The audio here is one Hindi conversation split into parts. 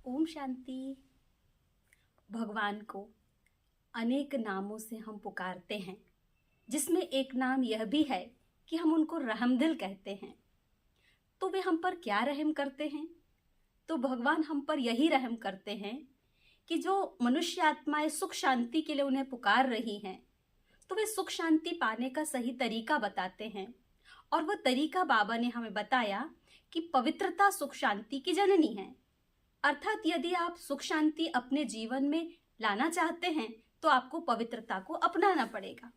ओम शांति। भगवान को अनेक नामों से हम पुकारते हैं, जिसमें एक नाम यह भी है कि हम उनको रहमदिल कहते हैं। तो वे हम पर क्या रहम करते हैं? तो भगवान हम पर यही रहम करते हैं कि जो मनुष्य आत्माएं सुख शांति के लिए उन्हें पुकार रही हैं, तो वे सुख शांति पाने का सही तरीका बताते हैं। और वह तरीका बाबा ने हमें बताया कि पवित्रता सुख शांति की जननी है। अर्थात यदि आप सुख शांति अपने जीवन में लाना चाहते हैं तो आपको पवित्रता को अपनाना पड़ेगा।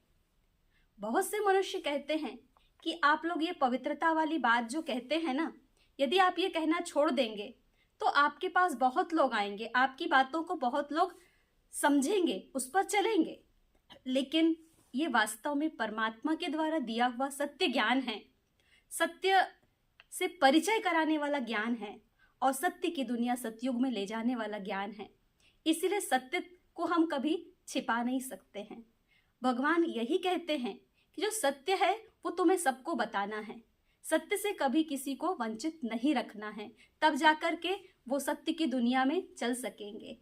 बहुत से मनुष्य कहते हैं कि आप लोग ये पवित्रता वाली बात जो कहते हैं ना, यदि आप ये कहना छोड़ देंगे तो आपके पास बहुत लोग आएंगे, आपकी बातों को बहुत लोग समझेंगे, उस पर चलेंगे। लेकिन ये वास्तव में परमात्मा के द्वारा दिया हुआ सत्य ज्ञान है, सत्य से परिचय कराने वाला ज्ञान है और सत्य की दुनिया सतयुग में ले जाने वाला ज्ञान है। इसीलिए सत्य को हम कभी छिपा नहीं सकते हैं। भगवान यही कहते हैं कि जो सत्य है वो तुम्हें सबको बताना है, सत्य से कभी किसी को वंचित नहीं रखना है, तब जाकर के वो सत्य की दुनिया में चल सकेंगे।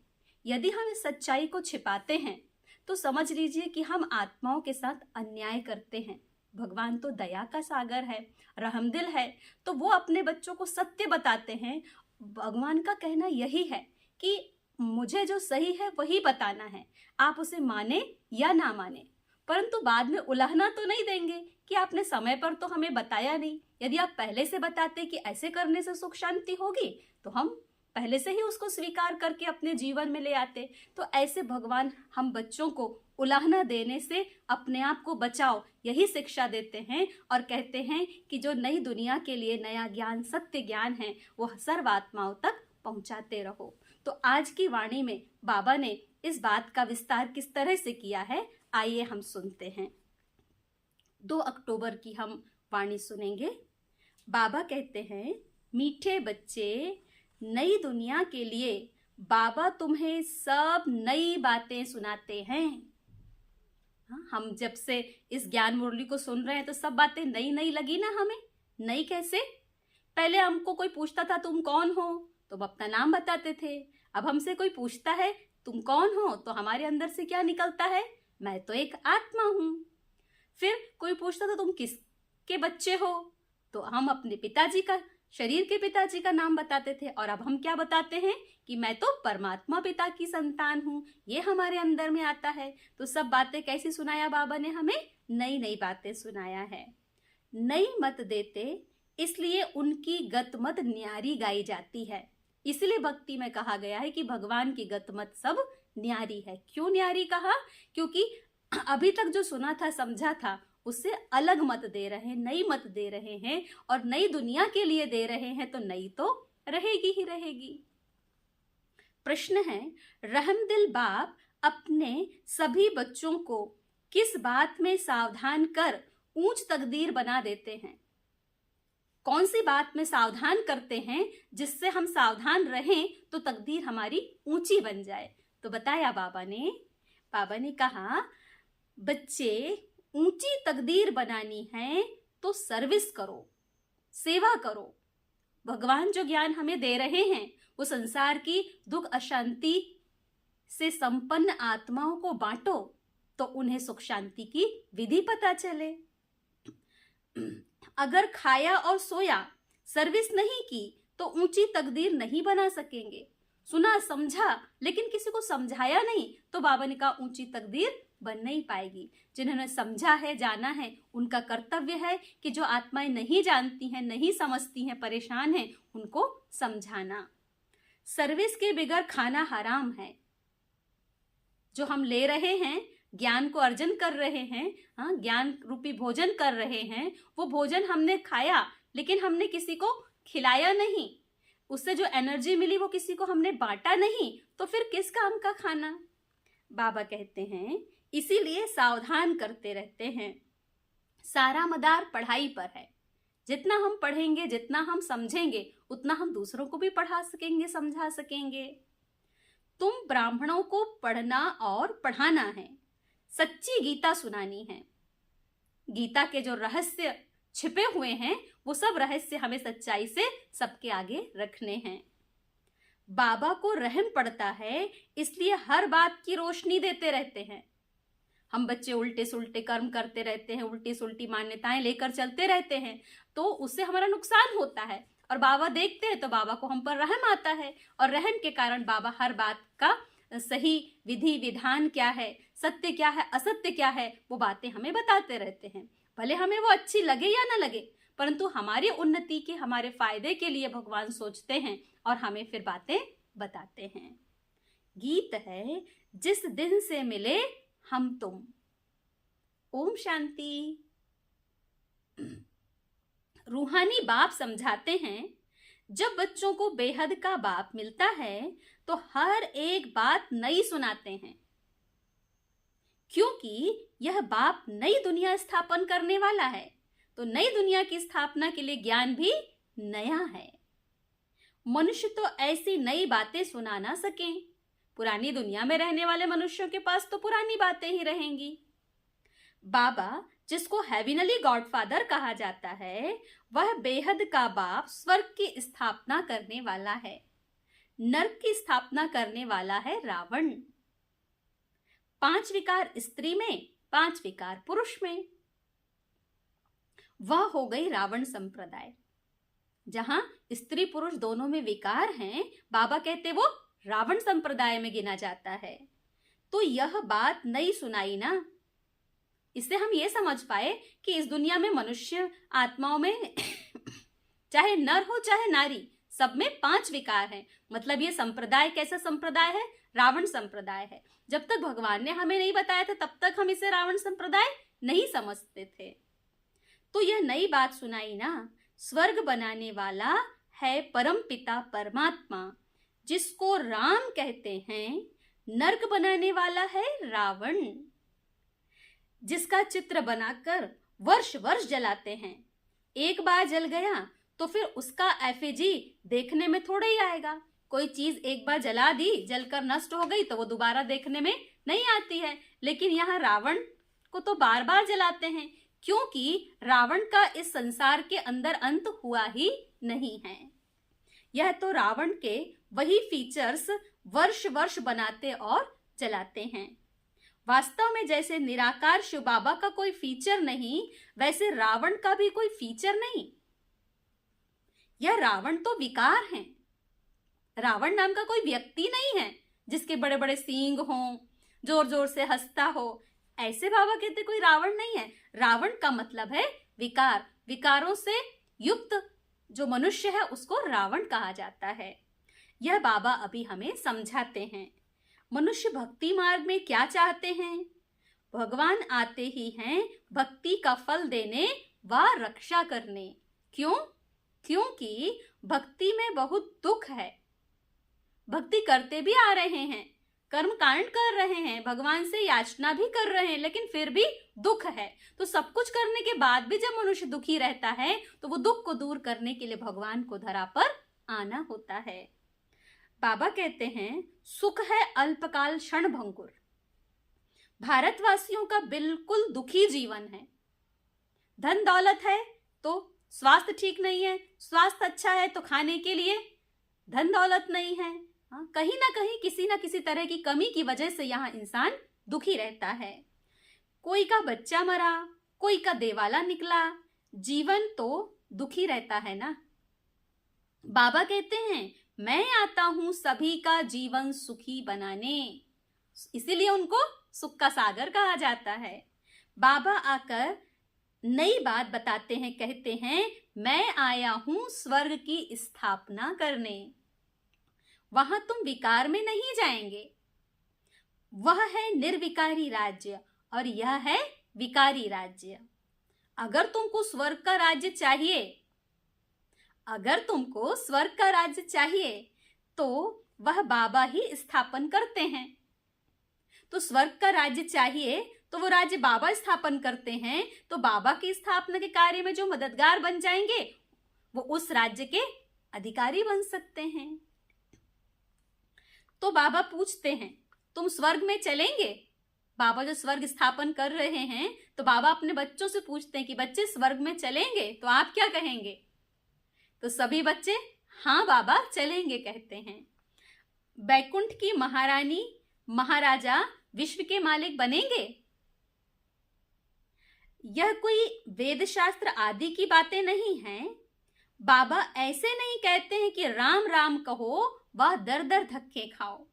यदि हम इस सच्चाई को छिपाते हैं तो समझ लीजिए कि हम आत्माओं के साथ अन्याय करते हैं। भगवान तो दया का सागर है, रहमदिल है, तो वो अपने बच्चों को सत्य बताते हैं। भगवान का कहना यही है कि मुझे जो सही है वही बताना है, आप उसे माने या ना माने, परंतु बाद में उलाहना तो नहीं देंगे कि आपने समय पर तो हमें बताया नहीं। यदि आप पहले से बताते कि ऐसे करने से सुख शांति होगी तो हम पहले से ही उसको स्वीकार करके अपने जीवन में ले आते। तो ऐसे भगवान हम बच्चों को उलाहना देने से अपने आप को बचाओ, यही शिक्षा देते हैं और कहते हैं कि जो नई दुनिया के लिए नया ज्ञान सत्य ज्ञान है वो सर्व आत्माओं तक पहुंचाते रहो। तो आज की वाणी में बाबा ने इस बात का विस्तार किस तरह से किया है, आइए हम सुनते हैं। 2 अक्टूबर की हम वाणी सुनेंगे। बाबा कहते हैं, मीठे बच्चे, नई दुनिया के लिए बाबा तुम्हें सब नई बातें सुनाते हैं। हम जब से इस ज्ञान मुरली को सुन रहे हैं तो सब बातें नई नई लगी ना हमें। नई कैसे? पहले हमको कोई पूछता था तुम कौन हो, तो हम अपना नाम बताते थे। अब हमसे कोई पूछता है तुम कौन हो, तो हमारे अंदर से क्या निकलता है? मैं तो एक आत्मा हूं। फिर कोई पूछता था तुम किसके बच्चे हो, तो हम अपने पिताजी का, शरीर के पिताजी का नाम बताते थे। और अब हम क्या बताते हैं कि मैं तो परमात्मा पिता की संतान हूं, ये हमारे अंदर में आता है। तो सब बातें कैसी सुनाया बाबा ने हमें? नई नई बातें सुनाया है। नई मत देते इसलिए उनकी गत मत न्यारी गाई जाती है। इसलिए भक्ति में कहा गया है कि भगवान की गत मत सब न्यारी है। क्यों न्यारी कहा? क्योंकि अभी तक जो सुना था समझा था उससे अलग मत दे रहे हैं, नई मत दे रहे हैं और नई दुनिया के लिए दे रहे हैं, तो नई तो रहेगी ही रहेगी। प्रश्न है, रहमदिल बाप अपने सभी बच्चों को किस बात में सावधान कर ऊंच तकदीर बना देते हैं? कौन सी बात में सावधान करते हैं जिससे हम सावधान रहें तो तकदीर हमारी ऊंची बन जाए? तो बताया बाबा ने कहा, बच्चे, ऊंची तकदीर बनानी है तो सर्विस करो, सेवा करो। भगवान जो ज्ञान हमें दे रहे हैं वो संसार की दुख अशांति से संपन्न आत्माओं को बांटो तो उन्हें सुख शांति की विधि पता चले। अगर खाया और सोया, सर्विस नहीं की तो ऊंची तकदीर नहीं बना सकेंगे। सुना समझा लेकिन किसी को समझाया नहीं तो बाबा ने कहा ऊंची तकदीर बन नहीं पाएगी। जिन्होंने समझा है, जाना है, उनका कर्तव्य है कि जो आत्माएं नहीं जानती हैं, नहीं समझती हैं, परेशान हैं, उनको समझाना। सर्विस के बिगैर खाना हराम है। जो हम ले रहे हैं, ज्ञान को अर्जन कर रहे हैं, ज्ञान रूपी भोजन कर रहे हैं, वो भोजन हमने खाया लेकिन हमने किसी को खिलाया नहीं, उससे जो एनर्जी मिली वो किसी को हमने बांटा नहीं, तो फिर किस काम का खाना? बाबा कहते हैं इसीलिए सावधान करते रहते हैं। सारा मदार पढ़ाई पर है। जितना हम पढ़ेंगे, जितना हम समझेंगे, उतना हम दूसरों को भी पढ़ा सकेंगे, समझा सकेंगे। तुम ब्राह्मणों को पढ़ना और पढ़ाना है, सच्ची गीता सुनानी है। गीता के जो रहस्य छिपे हुए हैं वो सब रहस्य हमें सच्चाई से सबके आगे रखने हैं। बाबा को रहम पड़ता है, इसलिए हर बात की रोशनी देते रहते हैं। हम बच्चे उल्टे सुल्टे कर्म करते रहते हैं, उल्टी सुल्टी मान्यताएं लेकर चलते रहते हैं, तो उससे हमारा नुकसान होता है। और बाबा देखते हैं तो बाबा को हम पर रहम आता है, और रहम के कारण बाबा हर बात का सही विधि विधान क्या है, सत्य क्या है, असत्य क्या है, वो बातें हमें बताते रहते हैं। भले हमें वो अच्छी लगे या ना लगे, परंतु हमारी उन्नति के, हमारे फायदे के लिए भगवान सोचते हैं और हमें फिर बातें बताते हैं। गीत है जिस दिन से मिले हम तुम। ओम शांति। रूहानी बाप समझाते हैं, जब बच्चों को बेहद का बाप मिलता है तो हर एक बात नई सुनाते हैं, क्योंकि यह बाप नई दुनिया स्थापन करने वाला है। तो नई दुनिया की स्थापना के लिए ज्ञान भी नया है। मनुष्य तो ऐसी नई बातें सुना ना सकें। पुरानी दुनिया में रहने वाले मनुष्यों के पास तो पुरानी बातें ही रहेंगी। बाबा, जिसको हेविनली गॉडफादर कहा जाता है, वह बेहद का बाप स्वर्ग की स्थापना करने वाला है। नर्क की स्थापना करने वाला है रावण। 5 विकार स्त्री में, 5 विकार पुरुष में। वह हो गई रावण संप्रदाय। जहां स्त्री पुरुष दोनों में विकार हैं, बाबा कहते वो रावण संप्रदाय में गिना जाता है। तो यह बात नई सुनाई ना। इससे हम ये समझ पाए कि इस दुनिया में मनुष्य आत्माओं में चाहे नर हो चाहे नारी, सब में 5 विकार हैं। मतलब ये संप्रदाय कैसा संप्रदाय है? रावण संप्रदाय है। जब तक भगवान ने हमें नहीं बताया था तब तक हम इसे रावण संप्रदाय नहीं समझते थे। तो यह नई बात सुनाई ना। स्वर्ग बनाने वाला है परम पिता परमात्मा, जिसको राम कहते हैं। नर्क बनाने वाला है रावण, जिसका चित्र बनाकर वर्ष वर्ष जलाते हैं। एक बार जल गया तो फिर उसका एफिजी देखने में थोड़ा ही आएगा। कोई चीज एक बार जला दी, जलकर नष्ट हो गई तो वो दोबारा देखने में नहीं आती है। लेकिन यहाँ रावण को तो बार बार जलाते हैं, क्योंकि रावण का इस संसार के अंदर अंत हुआ ही नहीं है। यह तो रावण के वही फीचर्स वर्ष वर्ष बनाते और जलाते हैं। वास्तव में जैसे निराकार शिव बाबा का कोई फीचर नहीं, वैसे रावण का भी कोई फीचर नहीं। यह रावण तो विकार है। रावण नाम का कोई व्यक्ति नहीं है जिसके बड़े बड़े सींग हों, जोर जोर से हंसता हो। ऐसे बाबा कहते कोई रावण नहीं है। रावण का मतलब है विकार। विकारों से युक्त जो मनुष्य है उसको रावण कहा जाता है। यह बाबा अभी हमें समझाते हैं। मनुष्य भक्ति मार्ग में क्या चाहते हैं? भगवान आते ही हैं भक्ति का फल देने व रक्षा करने। क्यों? क्योंकि भक्ति में बहुत दुख है। भक्ति करते भी आ रहे हैं, कर्म कांड कर रहे हैं, भगवान से याचना भी कर रहे हैं, लेकिन फिर भी दुख है। तो सब कुछ करने के बाद भी जब मनुष्य दुखी रहता है तो वो दुख को दूर करने के लिए भगवान को धरा पर आना होता है। बाबा कहते हैं सुख है अल्पकाल क्षण भंगुर। भारतवासियों का बिल्कुल दुखी जीवन है। धन दौलत है तो स्वास्थ्य ठीक नहीं है, स्वास्थ्य अच्छा है तो खाने के लिए धन दौलत नहीं है। कहीं ना कहीं किसी ना किसी तरह की कमी की वजह से यहाँ इंसान दुखी रहता है। कोई का बच्चा मरा, कोई का देवाला निकला, जीवन तो दुखी रहता है ना। बाबा कहते हैं मैं आता हूं सभी का जीवन सुखी बनाने, इसीलिए उनको सुख का सागर कहा जाता है। बाबा आकर नई बात बताते हैं, कहते हैं मैं आया हूं स्वर्ग की स्थापना करने। वहां तुम विकार में नहीं जाएंगे। वह है निर्विकारी राज्य और यह है विकारी राज्य। अगर तुमको स्वर्ग का राज्य चाहिए, अगर तुमको स्वर्ग का राज्य चाहिए तो वह बाबा ही स्थापन करते हैं। तो स्वर्ग का राज्य चाहिए तो वो राज्य बाबा स्थापन करते हैं। तो बाबा की स्थापना के कार्य में जो मददगार बन जाएंगे वो उस राज्य के अधिकारी बन सकते हैं। तो बाबा पूछते हैं तुम स्वर्ग में चलेंगे? बाबा जो स्वर्ग स्थापन कर रहे हैं तो बाबा अपने बच्चों से पूछते हैं कि बच्चे स्वर्ग में चलेंगे? तो आप क्या कहेंगे? तो सभी बच्चे हाँ बाबा चलेंगे कहते हैं। बैकुंठ की महारानी महाराजा विश्व के मालिक बनेंगे? यह कोई वेद शास्त्र आदि की बातें नहीं हैं। बाबा ऐसे नहीं कहते हैं कि राम राम कहो व दर दर धक्के खाओ,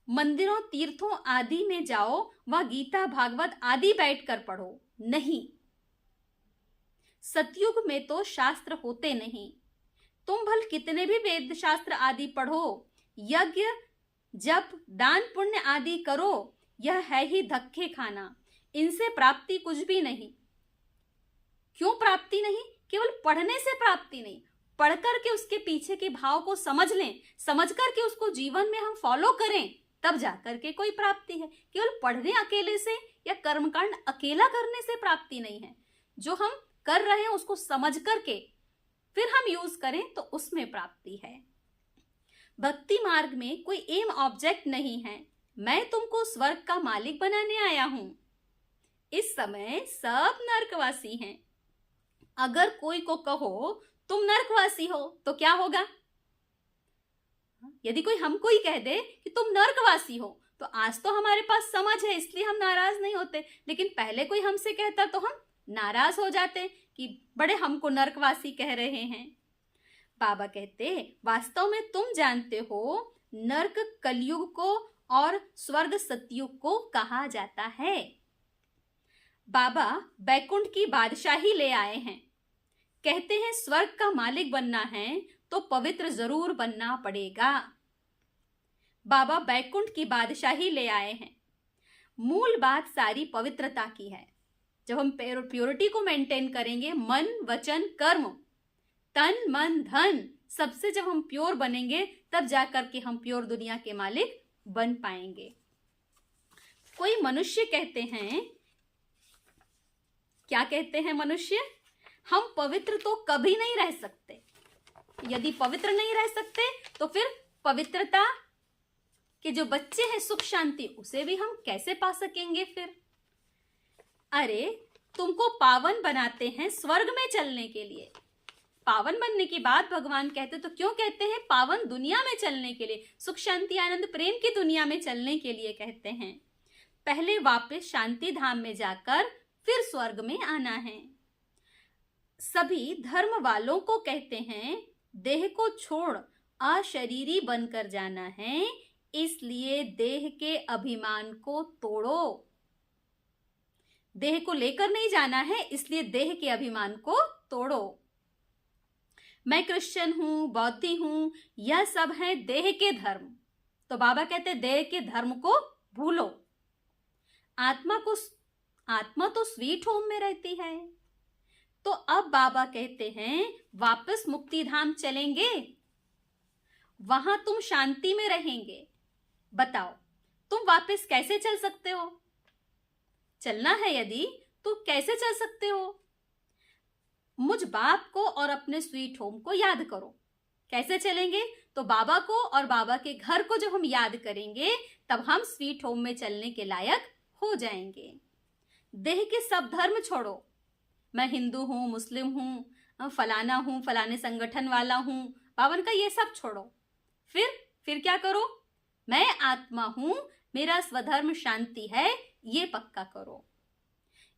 मंदिरों तीर्थों आदि में जाओ व गीता भागवत आदि बैठकर पढ़ो। नहीं, सतयुग में तो शास्त्र होते नहीं। तुम भल कितने भी वेद शास्त्र आदि पढ़ो, यज्ञ जप दान पुण्य आदि करो, यह है ही धक्के खाना। इनसे प्राप्ति कुछ भी नहीं। क्यों प्राप्ति नहीं? केवल पढ़ने से प्राप्ति नहीं, पढ़ करके उसके पीछे के भाव को समझ लें, समझ करके उसको जीवन में हम फॉलो करें, तब जाकर के कोई प्राप्ति है। केवल पढ़ने अकेले से या कर्मकांड अकेला करने से प्राप्ति नहीं है। जो हम कर रहे हैं उसको समझ करके फिर हम यूज करें तो उसमें प्राप्ति है। भक्ति मार्ग में कोई एम ऑब्जेक्ट नहीं है। मैं तुमको स्वर्ग का मालिक बनाने आया हूं। इस समय सब नरकवासी हैं। अगर कोई को कहो तुम नरकवासी हो तो क्या होगा? यदि कोई हमको ही कह दे कि तुम नरकवासी हो तो आज तो हमारे पास समझ है इसलिए हम नाराज नहीं होते, लेकिन पहले कोई हमसे कहता तो हम नाराज हो जाते कि बड़े हमको नरकवासी कह रहे हैं। बाबा कहते वास्तव में तुम जानते हो नरक कलयुग को और स्वर्ग सतयुग को कहा जाता है। बाबा बैकुंठ की बादशाही ले आए हैं। कहते हैं स्वर्ग का मालिक बनना है तो पवित्र जरूर बनना पड़ेगा। बाबा बैकुंठ की बादशाही ले आए हैं। मूल बात सारी पवित्रता की है। जब हम प्योरिटी को मेंटेन करेंगे, मन वचन कर्म तन मन धन सबसे जब हम प्योर बनेंगे तब जाकर के हम प्योर दुनिया के मालिक बन पाएंगे। कोई मनुष्य कहते हैं, क्या कहते हैं मनुष्य? हम पवित्र तो कभी नहीं रह सकते। यदि पवित्र नहीं रह सकते तो फिर पवित्रता के जो बच्चे हैं सुख शांति उसे भी हम कैसे पा सकेंगे? फिर अरे तुमको पावन बनाते हैं स्वर्ग में चलने के लिए। पावन बनने की बात भगवान कहते तो क्यों कहते हैं? पावन दुनिया में चलने के लिए, सुख शांति आनंद प्रेम की दुनिया में चलने के लिए कहते हैं। पहले वापस शांति धाम में जाकर फिर स्वर्ग में आना है। सभी धर्म वालों को कहते हैं देह को छोड़ अशरीरी बनकर जाना है, इसलिए देह के अभिमान को तोड़ो। देह को लेकर नहीं जाना है, इसलिए देह के अभिमान को तोड़ो। मैं क्रिश्चियन हूं, बौद्धी हूं, यह सब है देह के धर्म। तो बाबा कहते देह के धर्म को भूलो। आत्मा तो स्वीट होम में रहती है। तो अब बाबा कहते हैं वापस मुक्ति धाम चलेंगे, वहां तुम शांति में रहेंगे। बताओ तुम वापस कैसे चल सकते हो? चलना है यदि तो कैसे चल सकते हो? मुझ बाप को और अपने स्वीट होम को याद करो। कैसे चलेंगे? तो बाबा को और बाबा के घर को जब हम याद करेंगे तब हम स्वीट होम में चलने के लायक हो जाएंगे। देह के सब धर्म छोड़ो। मैं हिंदू हूं, मुस्लिम हूं, फलाना हूं, फलाने संगठन वाला हूं, बावन का ये सब छोड़ो। फिर क्या करो? मैं आत्मा हूं, मेरा स्वधर्म शांति है, ये पक्का करो।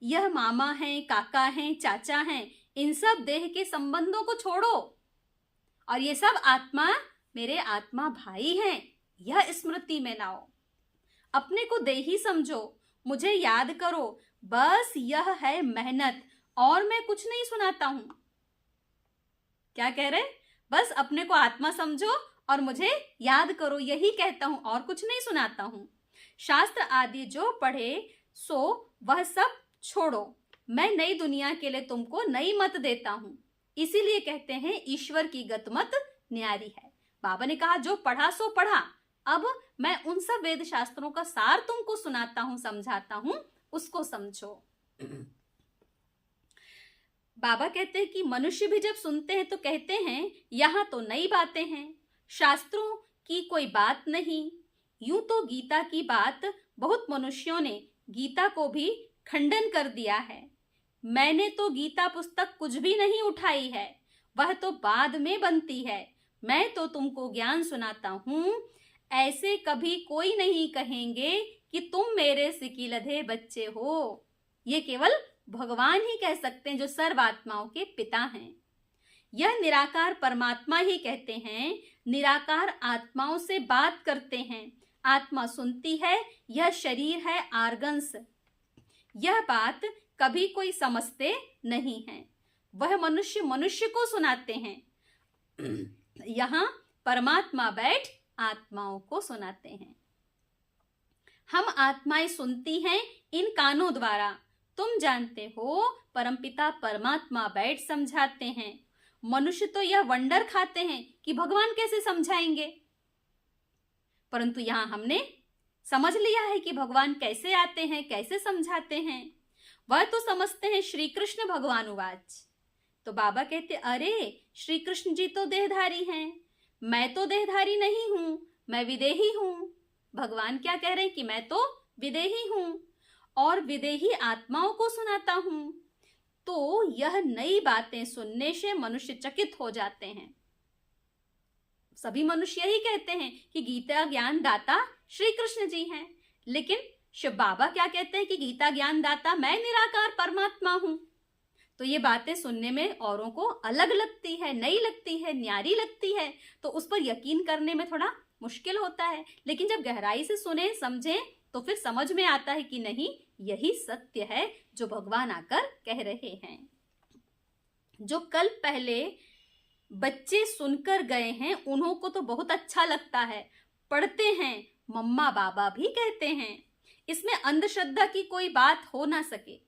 यह मामा है, काका है, चाचा है, इन सब देह के संबंधों को छोड़ो और ये सब आत्मा मेरे आत्मा भाई हैं, यह स्मृति में लाओ। अपने को देही समझो, मुझे याद करो, बस यह है मेहनत और मैं कुछ नहीं सुनाता हूं। क्या कह रहे? बस अपने को आत्मा समझो और मुझे याद करो, यही कहता हूं और कुछ नहीं सुनाता हूं। शास्त्र आदि जो पढ़े सो वह सब छोड़ो। मैं नई दुनिया के लिए तुमको नई मत देता हूं। इसीलिए कहते हैं ईश्वर की गत मत न्यारी है। बाबा ने कहा जो पढ़ा सो पढ़ा, अब मैं उन सब वेद शास्त्रों का सार तुमको सुनाता हूं, समझाता हूं, उसको समझो। बाबा कहते हैं कि मनुष्य भी जब सुनते हैं तो कहते हैं यहां तो नई बातें हैं, शास्त्रों की कोई बात नहीं। यूं तो गीता की बात बहुत मनुष्यों ने गीता को भी खंडन कर दिया है। मैंने तो गीता पुस्तक कुछ भी नहीं उठाई है, वह तो बाद में बनती है। मैं तो तुमको ज्ञान सुनाता हूँ, ऐसे कभी कोई नहीं कहेंगे कि तुम मेरे सिकीलधे बच्चे हो। ये केवल भगवान ही कह सकते हैं जो सर्वात्माओं के पिता हैं। यह निराकार परमात्मा ही कहते हैं। निराकार आत्माओं से बात करते हैं, आत्मा सुनती है, यह शरीर है आर्गन्स। यह बात कभी कोई समझते नहीं है। वह मनुष्य मनुष्य को सुनाते हैं। यहाँ परमात्मा बैठ आत्माओं को सुनाते हैं। हम आत्माएं सुनती हैं इन कानों द्वारा। तुम जानते हो परमपिता परमात्मा बैठ समझाते हैं। मनुष्य तो यह वंडर खाते हैं कि भगवान कैसे समझाएंगे, परंतु यहाँ हमने समझ लिया है कि भगवान कैसे आते हैं, कैसे समझाते हैं। वह तो समझते हैं श्री कृष्ण भगवान उवाच। तो बाबा कहते, अरे श्री कृष्ण जी तो देहधारी हैं, मैं तो देहधारी नहीं हूं, मैं विदेही हूं। भगवान क्या कह रहे हैं कि मैं तो विदेही हूं और विदेही आत्माओं को सुनाता हूं। तो यह नई बातें सुनने से मनुष्य चकित हो जाते हैं। सभी मनुष्य यही कहते हैं कि गीता ज्ञान दाता श्री कृष्ण जी हैं, लेकिन शिव बाबा क्या कहते हैं कि गीता ज्ञान दाता मैं निराकार परमात्मा हूं। तो ये बातें सुनने में औरों को अलग लगती है, नई लगती है, न्यारी लगती है, तो उस पर यकीन करने में थोड़ा मुश्किल होता है। लेकिन जब गहराई से सुने समझें तो फिर समझ में आता है कि नहीं, यही सत्य है जो भगवान आकर कह रहे हैं। जो कल पहले बच्चे सुनकर गए हैं उन्हों को तो बहुत अच्छा लगता है, पढ़ते हैं, मम्मा बाबा भी कहते हैं। इसमें अंधश्रद्धा की कोई बात हो ना सके।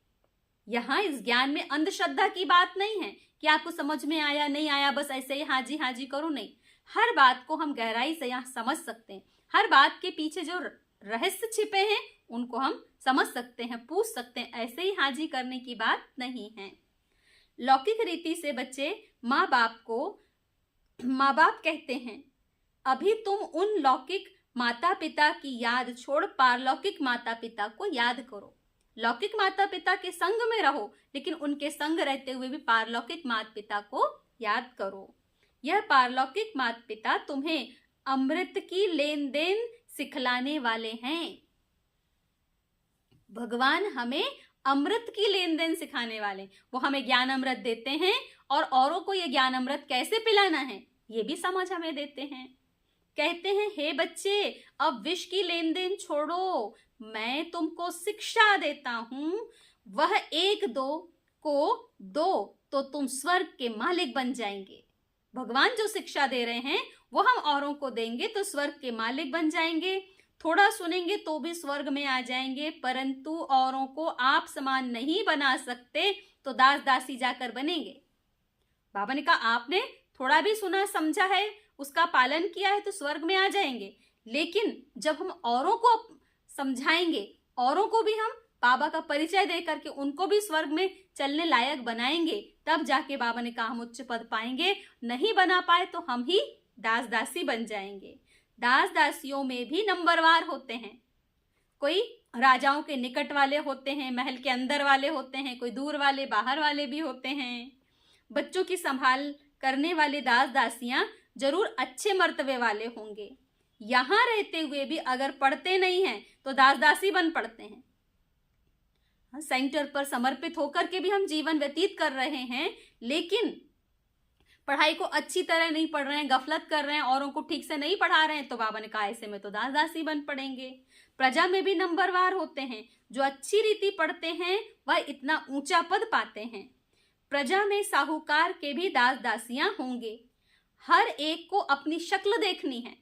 यहाँ इस ज्ञान में अंधश्रद्धा की बात नहीं है कि आपको समझ में आया नहीं आया बस ऐसे ही हाँ जी करो, नहीं। हर बात को हम गहराई से यहाँ समझ सकते हैं। हर बात के पीछे जो रहस्य छिपे हैं उनको हम समझ सकते हैं, पूछ सकते हैं। ऐसे ही हाँ जी करने की बात नहीं है। लौकिक रीति से बच्चे माँ बाप कहते हैं, अभी तुम उन लौकिक माता पिता की याद छोड़ पारलौकिक माता पिता को याद करो। लौकिक माता पिता के संग में रहो, लेकिन उनके संग रहते हुए भी पारलौकिक माता पिता को याद करो। यह पारलौकिक माता पिता तुम्हें अमृत की लेन देन सिखलाने वाले हैं। भगवान हमें अमृत की लेन देन सिखाने वाले, वो हमें ज्ञान अमृत देते हैं और औरों को ये ज्ञान अमृत कैसे पिलाना है ये भी समझ हमें देते हैं। कहते हैं, हे बच्चे अब विष की लेन देन छोड़ो, मैं तुमको शिक्षा देता हूं। वह एक दो को दो तो तुम स्वर्ग के मालिक बन जाएंगे। भगवान जो शिक्षा दे रहे हैं वो हम औरों को देंगे तो स्वर्ग के मालिक बन जाएंगे। थोड़ा सुनेंगे तो भी स्वर्ग में आ जाएंगे, परंतु औरों को आप समान नहीं बना सकते तो दास दासी जाकर बनेंगे। बाबा ने कहा, आपने थोड़ा भी सुना समझा है, उसका पालन किया है तो स्वर्ग में आ जाएंगे। लेकिन जब हम औरों को समझाएंगे, औरों को भी हम बाबा का परिचय दे करके उनको भी स्वर्ग में चलने लायक बनाएंगे, तब जाके बाबा ने कहा हम उच्च पद पाएंगे। नहीं बना पाए तो हम ही दास दासी बन जाएंगे। दास दासियों में भी नंबरवार होते हैं। कोई राजाओं के निकट वाले होते हैं, महल के अंदर वाले होते हैं, कोई दूर वाले बाहर वाले भी होते हैं। बच्चों की संभाल करने वाले दास दासियां जरूर अच्छे मर्तबे वाले होंगे। यहाँ रहते हुए भी अगर पढ़ते नहीं हैं तो दास दासी बन पड़ते हैं। सेंटर पर समर्पित होकर के भी हम जीवन व्यतीत कर रहे हैं, लेकिन पढ़ाई को अच्छी तरह नहीं पढ़ रहे हैं, गफलत कर रहे हैं, औरों को ठीक से नहीं पढ़ा रहे हैं, तो बाबा ने कहा ऐसे में तो दास दासी बन पड़ेंगे। प्रजा में भी नंबरवार होते हैं। जो अच्छी रीति पढ़ते हैं वह इतना ऊंचा पद पाते हैं। प्रजा में साहूकार के भी दास दासियां होंगे। हर एक को अपनी शक्ल देखनी है,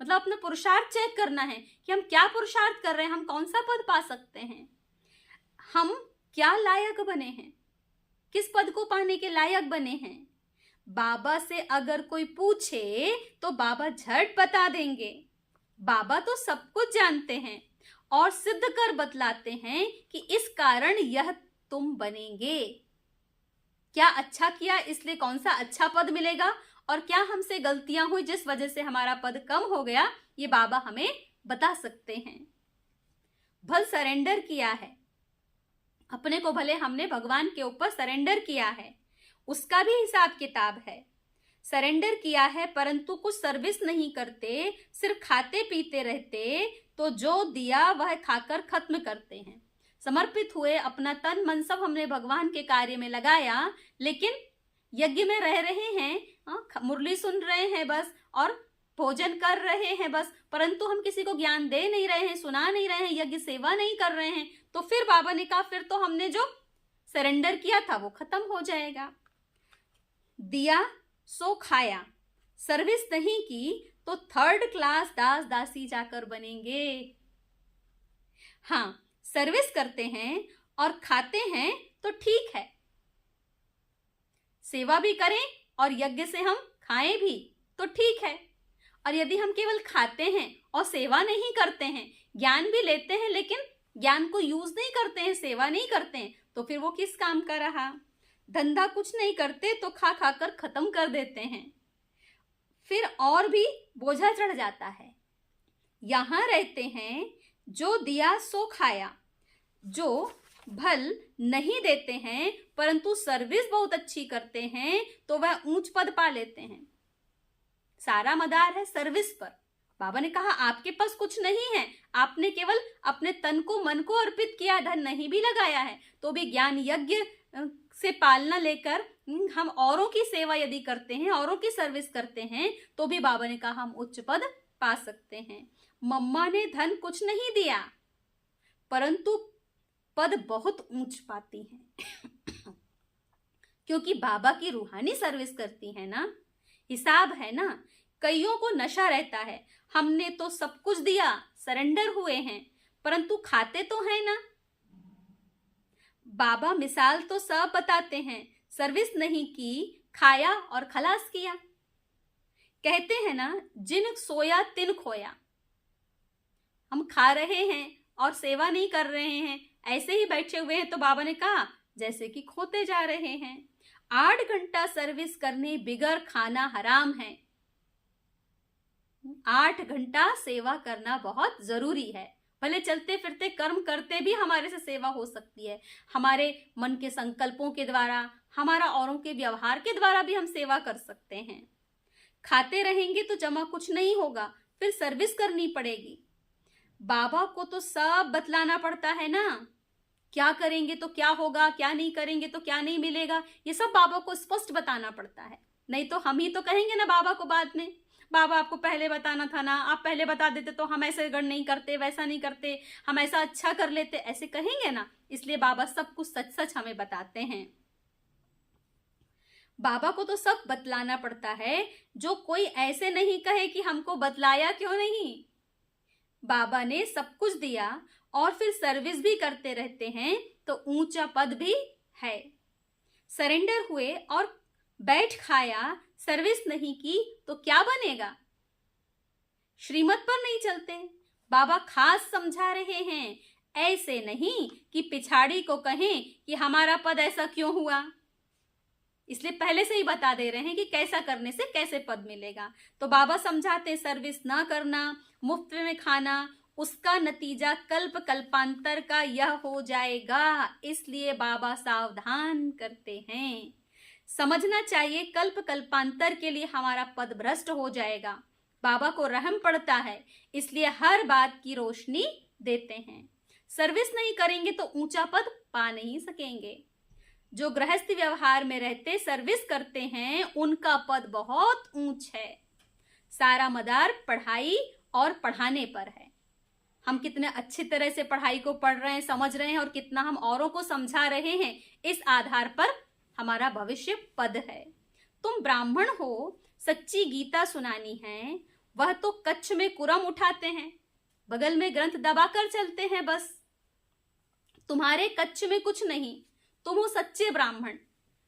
मतलब अपना पुरुषार्थ चेक करना है कि हम क्या पुरुषार्थ कर रहे हैं, हम कौन सा पद पा सकते हैं, हम क्या लायक बने हैं, किस पद को पाने के लायक बने हैं। बाबा से अगर कोई पूछे तो बाबा झट बता देंगे। बाबा तो सब कुछ जानते हैं और सिद्ध कर बतलाते हैं कि इस कारण यह तुम बनेंगे। क्या अच्छा किया इसलिए कौन सा अच्छा पद मिलेगा, और क्या हमसे गलतियां हुई जिस वजह से हमारा पद कम हो गया, ये बाबा हमें बता सकते हैं। भल सरेंडर किया है अपने को, भले हमने भगवान के ऊपर सरेंडर किया है, उसका भी हिसाब किताब है। सरेंडर किया है परंतु कुछ सर्विस नहीं करते, सिर्फ खाते पीते रहते, तो जो दिया वह खाकर खत्म करते हैं। समर्पित हुए, अपना तन मन सब हमने भगवान के कार्य में लगाया, लेकिन यज्ञ में रह रहे हैं, मुरली सुन रहे हैं बस और भोजन कर रहे हैं बस, परंतु हम किसी को ज्ञान दे नहीं रहे हैं, सुना नहीं रहे हैं, यज्ञ सेवा नहीं कर रहे हैं। तो फिर बाबा ने कहा फिर तो हमने जो सरेंडर किया था वो खत्म हो जाएगा। दिया सो खाया, सर्विस नहीं की तो थर्ड क्लास दास दासी जाकर बनेंगे। हाँ, सर्विस करते हैं और खाते हैं तो ठीक है, सेवा भी करें और यज्ञ से हम खाएं भी तो ठीक है। और यदि हम केवल खाते हैं और सेवा नहीं करते हैं, ज्ञान भी लेते हैं लेकिन ज्ञान को यूज नहीं करते हैं, सेवा नहीं करते हैं, तो फिर वो किस काम का रहा। धंधा कुछ नहीं करते तो खा खाकर खत्म कर देते हैं, फिर और भी बोझा चढ़ जाता है। यहां रहते हैं जो दिया सो खाया, जो भल नहीं देते हैं परंतु सर्विस बहुत अच्छी करते हैं तो वह ऊंच पद पा लेते हैं। सारा मदार है सर्विस पर। बाबा ने कहा आपके पास कुछ नहीं है, आपने केवल अपने तन को मन को अर्पित किया, धन नहीं भी लगाया है, तो भी ज्ञान यज्ञ से पालना लेकर हम औरों की सेवा यदि करते हैं, औरों की सर्विस करते हैं, तो भी बाबा ने कहा हम उच्च पद पा सकते हैं। मम्मा ने धन कुछ नहीं दिया परंतु पद बहुत ऊंच पाती हैं क्योंकि बाबा की रूहानी सर्विस करती है ना। हिसाब है ना, कईयों को नशा रहता है, हमने तो सब कुछ दिया, सरेंडर हुए हैं, परंतु खाते तो है ना। बाबा मिसाल तो सब बताते हैं, सर्विस नहीं की, खाया और खलास किया। कहते हैं ना, जिन सोया तिन खोया। हम खा रहे हैं और सेवा नहीं कर रहे हैं, ऐसे ही बैठे हुए हैं, तो बाबा ने कहा जैसे कि खोते जा रहे हैं। 8 घंटा सर्विस करने बिगर खाना हराम है। 8 घंटा सेवा करना बहुत जरूरी है। भले चलते फिरते कर्म करते भी हमारे से सेवा हो सकती है, हमारे मन के संकल्पों के द्वारा, हमारा औरों के व्यवहार के द्वारा भी हम सेवा कर सकते हैं। खाते रहेंगे तो जमा कुछ नहीं होगा, फिर सर्विस करनी पड़ेगी। बाबा को तो सब बतलाना पड़ता है ना, क्या करेंगे तो क्या होगा, क्या नहीं करेंगे तो क्या नहीं मिलेगा, ये सब बाबा को स्पष्ट बताना पड़ता है। नहीं तो हम ही तो कहेंगे ना बाबा को बाद में, बाबा आपको पहले बताना था ना, आप पहले बता देते तो हम ऐसे गण नहीं करते, वैसा नहीं करते, हम ऐसा अच्छा कर लेते, ऐसे कहेंगे ना। इसलिए बाबा सब कुछ सच सच हमें बताते हैं। बाबा को तो सब बतलाना पड़ता है, जो कोई ऐसे नहीं कहे कि हमको बतलाया क्यों नहीं। बाबा ने सब कुछ दिया और फिर सर्विस भी करते रहते हैं तो ऊंचा पद भी है। सरेंडर हुए और बैठ खाया, सर्विस नहीं की तो क्या बनेगा। श्रीमत पर नहीं चलते। बाबा खास समझा रहे हैं, ऐसे नहीं कि पिछाड़ी को कहें कि हमारा पद ऐसा क्यों हुआ। इसलिए पहले से ही बता दे रहे हैं कि कैसा करने से कैसे पद मिलेगा। तो बाबा समझाते सर्विस ना करना, मुफ्त में खाना, उसका नतीजा कल्प कल्पांतर का यह हो जाएगा। इसलिए बाबा सावधान करते हैं। समझना चाहिए कल्प कल्पांतर के लिए हमारा पद भ्रष्ट हो जाएगा। बाबा को रहम पड़ता है, इसलिए हर बात की रोशनी देते हैं। सर्विस नहीं करेंगे तो ऊंचा पद पा नहीं सकेंगे। जो गृहस्थ व्यवहार में रहते सर्विस करते हैं उनका पद बहुत ऊंच है। सारा मदार पढ़ाई और पढ़ाने पर है। हम कितने अच्छी तरह से पढ़ाई को पढ़ रहे हैं, समझ रहे हैं और कितना हम औरों को समझा रहे हैं, इस आधार पर हमारा भविष्य पद है। तुम ब्राह्मण हो, सच्ची गीता सुनानी है, वह तो कच्छ में कुरम उठाते हैं, बगल में ग्रंथ दबाकर चलते हैं बस। तुम्हारे कच्छ में कुछ नहीं, तुम हो सच्चे ब्राह्मण।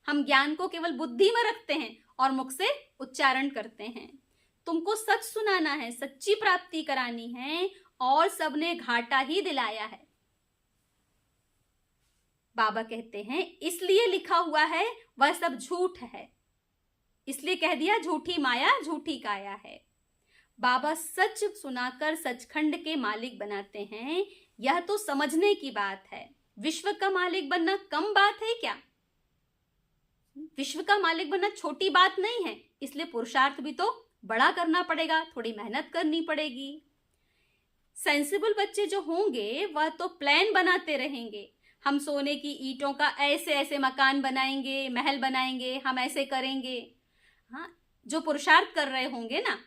हम ज्ञान को केवल बुद्धि में रखते हैं और मुख से उच्चारण करते हैं। तुमको सच सुनाना है, सच्ची प्राप्ति करानी है, और सबने घाटा ही दिलाया है। बाबा कहते हैं इसलिए लिखा हुआ है वह सब झूठ है, इसलिए कह दिया झूठी माया झूठी काया है। बाबा सच सुनाकर सचखंड के मालिक बनाते हैं। यह तो समझने की बात है। विश्व का मालिक बनना कम बात है क्या। विश्व का मालिक बनना छोटी बात नहीं है, इसलिए पुरुषार्थ भी तो बड़ा करना पड़ेगा, थोड़ी मेहनत करनी पड़ेगी। सेंसिबल बच्चे जो होंगे वह तो प्लान बनाते रहेंगे, हम सोने की ईंटों का ऐसे ऐसे मकान बनाएंगे, महल बनाएंगे, हम ऐसे करेंगे। हाँ, जो पुरुषार्थ कर रहे होंगे ना,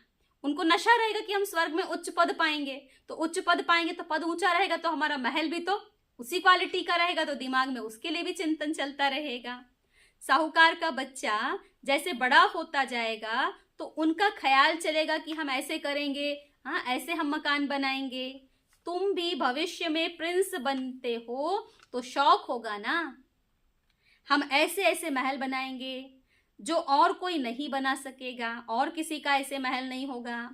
उनको नशा रहेगा कि हम स्वर्ग में उच्च पद पाएंगे, तो उच्च पद पाएंगे तो पद ऊंचा रहेगा, तो हमारा महल भी तो उसी क्वालिटी का रहेगा, तो दिमाग में उसके लिए भी चिंतन चलता रहेगा। साहूकार का बच्चा जैसे बड़ा होता जाएगा तो उनका ख्याल चलेगा कि हम ऐसे करेंगे, हाँ ऐसे हम मकान बनाएंगे। तुम भी भविष्य में प्रिंस बनते हो तो शौक होगा ना, हम ऐसे ऐसे महल बनाएंगे जो और कोई नहीं बना सकेगा, और किसी का ऐसे महल नहीं होगा।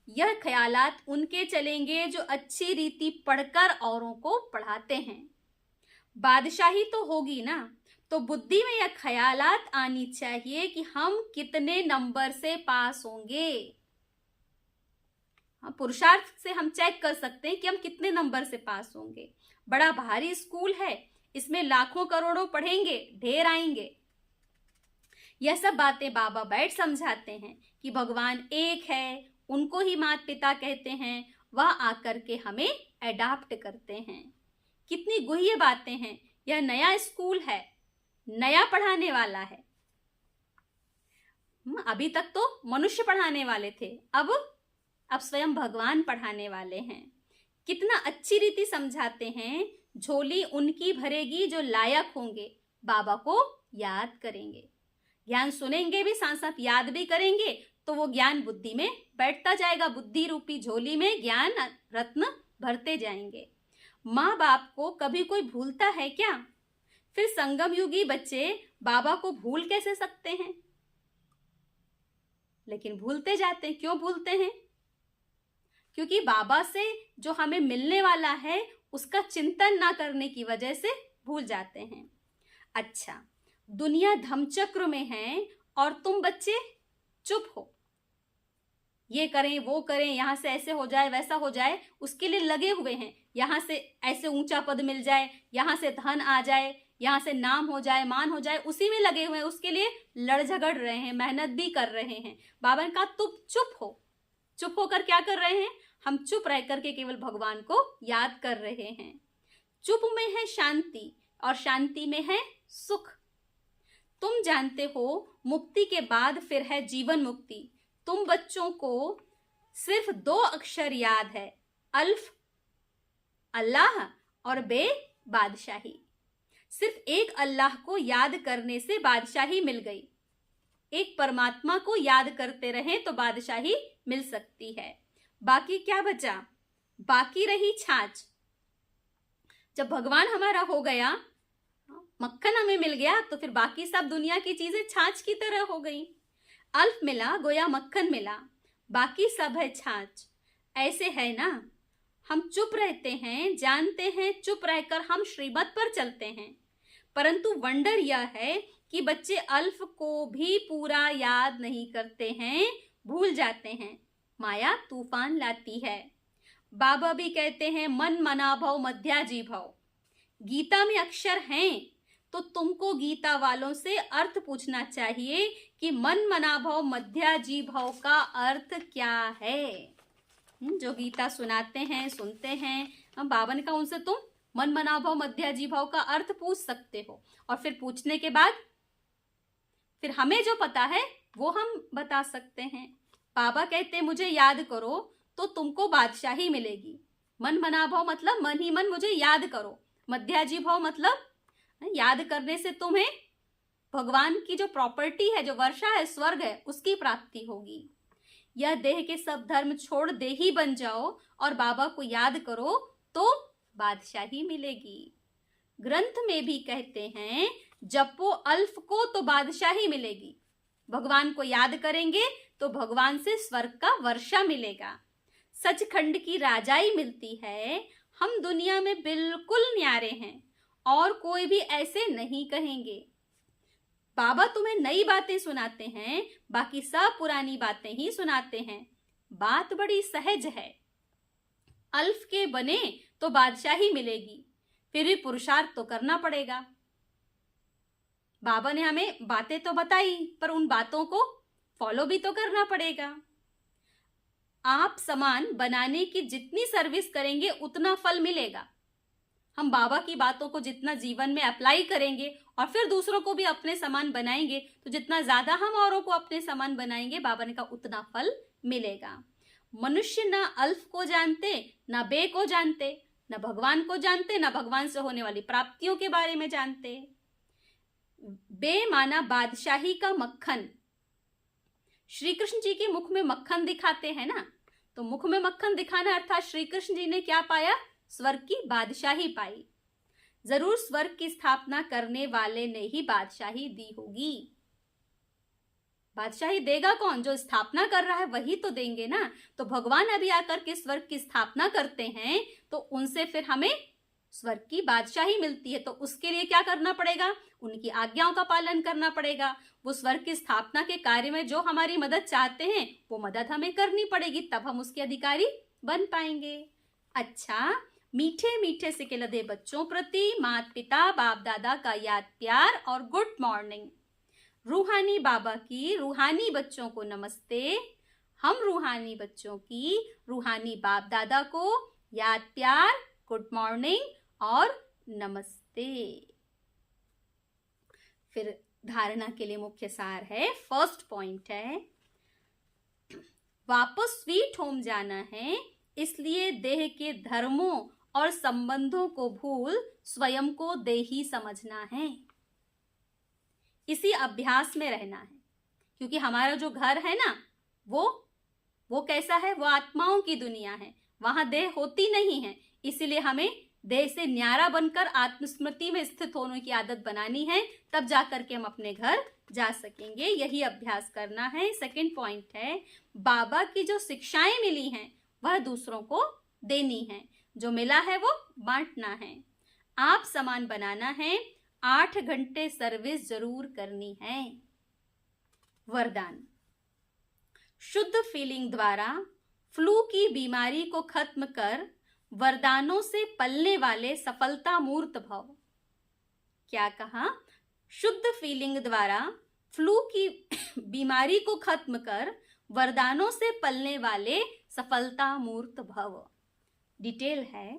यह ख्यालात उनके चलेंगे जो अच्छी रीति पढ़कर औरों को पढ़ाते हैं। बादशाही तो होगी ना, तो बुद्धि में यह ख्यालात आनी चाहिए कि हम कितने नंबर से पास होंगे। पुरुषार्थ से हम चेक कर सकते हैं कि हम कितने नंबर से पास होंगे। बड़ा भारी स्कूल है, इसमें लाखों करोड़ों पढ़ेंगे, ढेर आएंगे। यह सब बातें बाबा बैठ समझाते हैं कि भगवान एक है, उनको ही माता पिता कहते हैं, वह आकर के हमें एडाप्ट करते हैं। कितनी गुह्य बातें हैं। यह नया स्कूल है, नया पढ़ाने वाला है। अभी तक तो मनुष्य पढ़ाने वाले थे, अब स्वयं भगवान पढ़ाने वाले हैं। कितना अच्छी रीति समझाते हैं। झोली उनकी भरेगी जो लायक होंगे, बाबा को याद करेंगे। ज्ञान सुनेंगे भी, साथ साथ याद भी करेंगे, तो वो ज्ञान बुद्धि में बैठता जाएगा। बुद्धि रूपी झोली में ज्ञान रत्न भरते जाएंगे। माँ बाप को कभी कोई भूलता है क्या? फिर संगम युगी बच्चे बाबा को भूल कैसे सकते हैं? लेकिन भूलते जाते हैं। क्यों भूलते हैं? क्योंकि बाबा से जो हमें मिलने वाला है उसका चिंतन ना करने की वजह से भूल जाते हैं। अच्छा, दुनिया धमचक्र में है और तुम बच्चे चुप हो। ये करें वो करें, यहां से ऐसे हो जाए वैसा हो जाए, उसके लिए लगे हुए हैं। यहां से ऐसे ऊंचा पद मिल जाए, यहां से धन आ जाए, यहां से नाम हो जाए, मान हो जाए, उसी में लगे हुए हैं। उसके लिए लड़ झगड़ रहे हैं, मेहनत भी कर रहे हैं। बाबा ने कहा तुम चुप हो। चुप होकर क्या कर रहे हैं? हम चुप रह करके केवल भगवान को याद कर रहे हैं। चुप में है शांति और शांति में है सुख। तुम जानते हो मुक्ति के बाद फिर है जीवन मुक्ति। तुम बच्चों को सिर्फ 2 अक्षर याद है, अल्फ अल्लाह और बे बादशाही। सिर्फ एक अल्लाह को याद करने से बादशाही मिल गई। एक परमात्मा को याद करते रहें तो बादशाही मिल सकती है। बाकी क्या बचा? बाकी रही छाछ। जब भगवान हमारा हो गया, मक्खन हमें मिल गया, तो फिर बाकी सब दुनिया की चीजें छाछ की तरह हो गई। अल्फ मिला गोया मक्खन मिला, बाकी सब है छाछ। ऐसे है ना, हम चुप रहते हैं, जानते हैं चुप रहकर हम श्रीमत पर चलते हैं, परंतु वंडर यह है कि बच्चे अल्फ को भी पूरा याद नहीं करते हैं, भूल जाते हैं। माया तूफान लाती है। बाबा भी कहते हैं मन मना भव मध्याजी भव। गीता में अक्षर हैं, तो तुमको गीता वालों से अर्थ पूछना चाहिए कि मन मना भव मध्याजी भव का अर्थ क्या है। जो गीता सुनाते हैं, सुनते हैं, हम बाबा ने कहा उनसे तुम मन मना भव मध्याजी भव का अर्थ पूछ सकते हो, और फिर पूछने के बाद फिर हमें जो पता है वो हम बता सकते हैं। बाबा कहते हैं मुझे याद करो तो तुमको बादशाही मिलेगी। मन मना भव मतलब मन ही मन मुझे याद करो। मध्याजी भव मतलब याद करने से तुम्हें भगवान की जो प्रॉपर्टी है, जो वर्षा है, स्वर्ग है, उसकी प्राप्ति होगी। यह देह के सब धर्म छोड़ दे ही बन जाओ और बाबा को याद करो तो बादशाही मिलेगी। ग्रंथ में भी कहते हैं जपो अल्फ को तो बादशाही मिलेगी। भगवान को याद करेंगे तो भगवान से स्वर्ग का वर्षा मिलेगा, सचखंड की राजाई मिलती है। हम दुनिया में बिल्कुल न्यारे हैं और कोई भी ऐसे नहीं कहेंगे। बाबा तुम्हें नई बातें सुनाते हैं, बाकी सब पुरानी बातें ही सुनाते हैं। बात बड़ी सहज है। अल्फ के बने तो बादशाही मिलेगी, फिर भी पुरुषार्थ तो करना पड़ेगा। बाबा ने हमें बातें तो बताई, पर उन बातों को फॉलो भी तो करना पड़ेगा। आप सामान बनाने की जितनी सर्विस करेंगे उतना फल मिलेगा। हम बाबा की बातों को जितना जीवन में अप्लाई करेंगे और फिर दूसरों को भी अपने सामान बनाएंगे, तो जितना ज्यादा हम औरों को अपने सामान बनाएंगे, बाबा ने कहा उतना फल मिलेगा। मनुष्य ना अल्फ को जानते, ना बे को जानते, ना भगवान को जानते, ना भगवान से होने वाली प्राप्तियों के बारे में जानते। बे माना बादशाही का मक्खन। श्री कृष्ण जी के मुख में मक्खन दिखाते हैं ना, तो मुख में मक्खन दिखाना अर्थात श्री कृष्ण जी ने क्या पाया? स्वर्ग की बादशाही पाई। जरूर स्वर्ग की स्थापना करने वाले ने ही बादशाही दी होगी। बादशाही देगा कौन? जो स्थापना कर रहा है वही तो देंगे ना। तो भगवान अभी आकर के स्वर्ग की स्थापना करते हैं, तो उनसे फिर हमें स्वर्ग की बादशाही मिलती है। तो उसके लिए क्या करना पड़ेगा? उनकी आज्ञाओं का पालन करना पड़ेगा। वो स्वर्ग की स्थापना के कार्य में जो हमारी मदद चाहते हैं, वो मदद हमें करनी पड़ेगी, तब हम उसके अधिकारी बन पाएंगे। अच्छा, मीठे मीठे सिके लदे बच्चों प्रति माता पिता बाप दादा का याद प्यार और गुड मॉर्निंग। रूहानी बाबा की रूहानी बच्चों को नमस्ते। हम रूहानी बच्चों की रूहानी बाप दादा को याद प्यार, गुड मॉर्निंग और नमस्ते। फिर धारणा के लिए मुख्य सार है, फर्स्ट पॉइंट है, वापस स्वीट होम जाना है, इसलिए देह के धर्मों और संबंधों को भूल स्वयं को देही समझना है। इसी अभ्यास में रहना है, क्योंकि हमारा जो घर है ना, वो कैसा है? वो आत्माओं की दुनिया है, वहां देह होती नहीं है। इसीलिए हमें देह से न्यारा बनकर आत्मस्मृति में स्थित होने की आदत बनानी है, तब जाकर के हम अपने घर जा सकेंगे। यही अभ्यास करना है। सेकंड पॉइंट है, बाबा की जो शिक्षाएं मिली हैं वह दूसरों को देनी है। जो मिला है वो बांटना है। आप सामान बनाना है, 8 घंटे सर्विस जरूर करनी है। वरदान, शुद्ध फीलिंग द्वारा फ्लू की बीमारी को खत्म कर वरदानों से पलने वाले सफलता मूर्त भव। क्या कहा? शुद्ध फीलिंग द्वारा फ्लू की बीमारी को खत्म कर वरदानों से पलने वाले सफलता मूर्त भव। डिटेल है,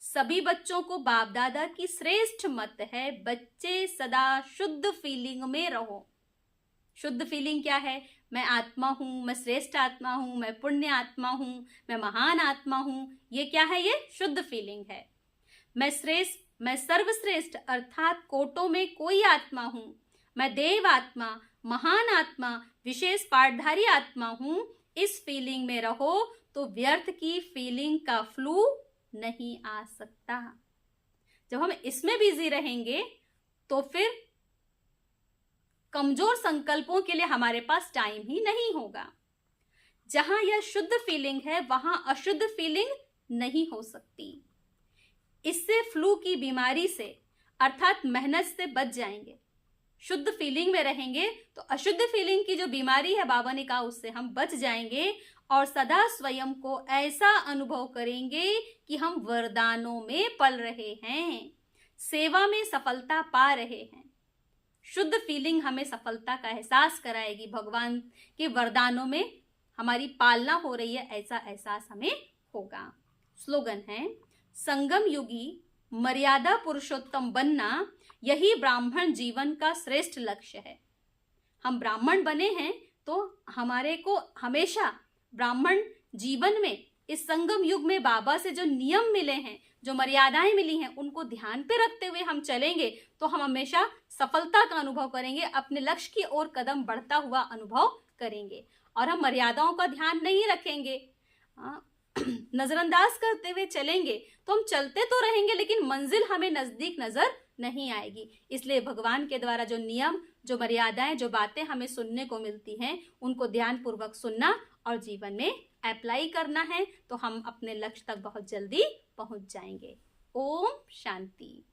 सभी बच्चों को बाप दादा की श्रेष्ठ मत है, बच्चे सदा शुद्ध फीलिंग में रहो। शुद्ध फीलिंग क्या है? मैं आत्मा हूं, मैं श्रेष्ठ आत्मा हूं, मैं पुण्य आत्मा हूं, मैं महान आत्मा हूं। ये क्या है? ये शुद्ध फीलिंग है। मैं सर्वश्रेष्ठ अर्थात कोटों में कोई आत्मा हूं, मैं देव आत्मा, महान आत्मा, विशेष पाठधारी आत्मा हूं। इस फीलिंग में रहो तो व्यर्थ की फीलिंग का फ्लू नहीं आ सकता। जब हम इसमें बिजी रहेंगे तो फिर कमजोर संकल्पों के लिए हमारे पास टाइम ही नहीं होगा। जहां यह शुद्ध फीलिंग है वहां अशुद्ध फीलिंग नहीं हो सकती। इससे फ्लू की बीमारी से अर्थात मेहनत से बच जाएंगे। शुद्ध फीलिंग में रहेंगे तो अशुद्ध फीलिंग की जो बीमारी है, बाबा ने कहा, उससे हम बच जाएंगे और सदा स्वयं को ऐसा अनुभव करेंगे कि हम वरदानों में पल रहे हैं, सेवा में सफलता पा रहे हैं। शुद्ध फीलिंग हमें सफलता का एहसास कराएगी। भगवान के वरदानों में हमारी पालना हो रही है, ऐसा एहसास हमें होगा। स्लोगन है, संगम युगी मर्यादा पुरुषोत्तम बनना, यही ब्राह्मण जीवन का श्रेष्ठ लक्ष्य है। हम ब्राह्मण बने हैं तो हमारे को हमेशा ब्राह्मण जीवन में इस संगम युग में बाबा से जो नियम मिले हैं, जो मर्यादाएं मिली हैं, उनको ध्यान पे रखते हुए हम चलेंगे तो हम हमेशा सफलता का अनुभव करेंगे, अपने लक्ष्य की ओर कदम बढ़ता हुआ अनुभव करेंगे। और हम मर्यादाओं का ध्यान नहीं रखेंगे, नजरअंदाज करते हुए चलेंगे तो हम चलते तो रहेंगे लेकिन मंजिल हमें नजदीक नजर नहीं आएगी। इसलिए भगवान के द्वारा जो नियम, जो मर्यादाएं, जो बातें हमें सुनने को मिलती हैं, उनको ध्यानपूर्वक सुनना और जीवन में अप्लाई करना है, तो हम अपने लक्ष्य तक बहुत जल्दी पहुंच जाएंगे। ओम शांति।